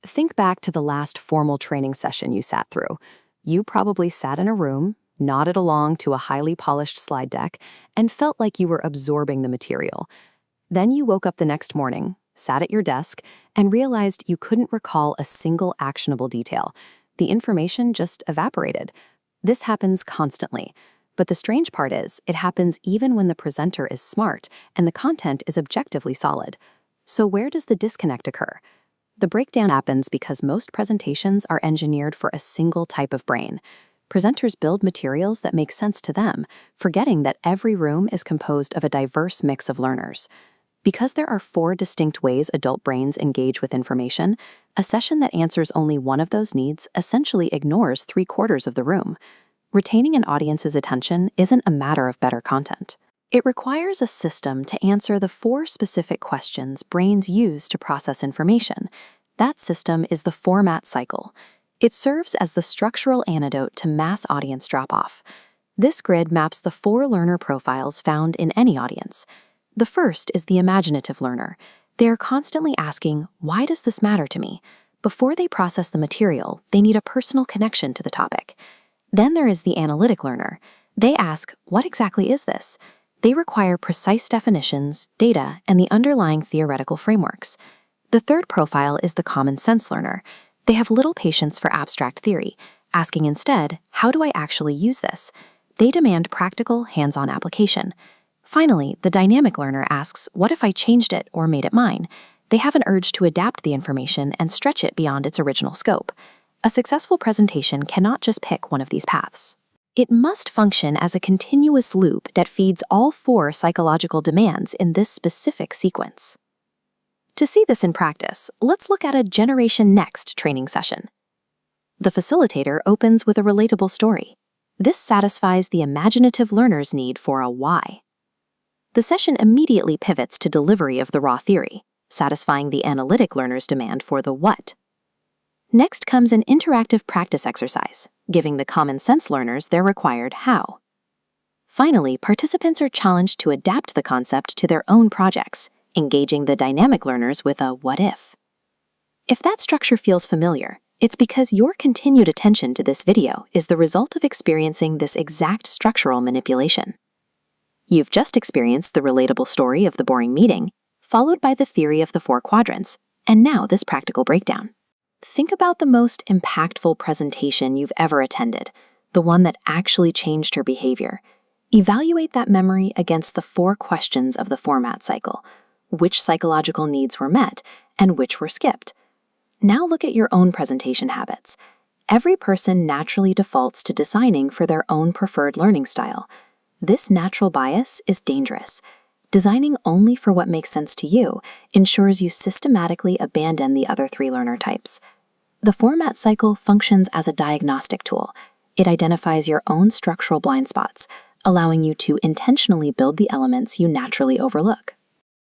Think back to the last formal training session you sat through. You probably sat in a room, nodded along to a highly polished slide deck, and felt like you were absorbing the material. Then you woke up the next morning, sat at your desk, and realized you couldn't recall a single actionable detail. The information just evaporated. This happens constantly. But the strange part is, it happens even when the presenter is smart and the content is objectively solid. So where does the disconnect occur? The breakdown happens because most presentations are engineered for a single type of brain. Presenters build materials that make sense to them, forgetting that every room is composed of a diverse mix of learners. Because there are 4 distinct ways adult brains engage with information, a session that answers only one of those needs essentially ignores 3/4 of the room. Retaining an audience's attention isn't a matter of better content. It requires a system to answer the 4 specific questions brains use to process information. That system is the format cycle. It serves as the structural antidote to mass audience drop-off. This grid maps the 4 learner profiles found in any audience. The first is the imaginative learner. They are constantly asking, "Why does this matter to me?" Before they process the material, they need a personal connection to the topic. Then there is the analytic learner. They ask, "What exactly is this?" They require precise definitions, data, and the underlying theoretical frameworks. The third profile is the common sense learner. They have little patience for abstract theory, asking instead, "How do I actually use this?" They demand practical, hands-on application. Finally, the dynamic learner asks, "What if I changed it or made it mine?" They have an urge to adapt the information and stretch it beyond its original scope. A successful presentation cannot just pick one of these paths. It must function as a continuous loop that feeds all 4 psychological demands in this specific sequence. To see this in practice, let's look at a Generation Next training session. The facilitator opens with a relatable story. This satisfies the imaginative learner's need for a why. The session immediately pivots to delivery of the raw theory, satisfying the analytic learner's demand for the what. Next comes an interactive practice exercise, giving the common sense learners their required how. Finally, participants are challenged to adapt the concept to their own projects, engaging the dynamic learners with a what if. If that structure feels familiar, it's because your continued attention to this video is the result of experiencing this exact structural manipulation. You've just experienced the relatable story of the boring meeting, followed by the theory of the 4 quadrants, and now this practical breakdown. Think about the most impactful presentation you've ever attended, the one that actually changed your behavior. Evaluate that memory against the 4 questions of the format cycle. Which psychological needs were met and which were skipped? Now look at your own presentation habits. Every person naturally defaults to designing for their own preferred learning style. This natural bias is dangerous. Designing only for what makes sense to you ensures you systematically abandon the other 3 learner types. The format cycle functions as a diagnostic tool. It identifies your own structural blind spots, allowing you to intentionally build the elements you naturally overlook.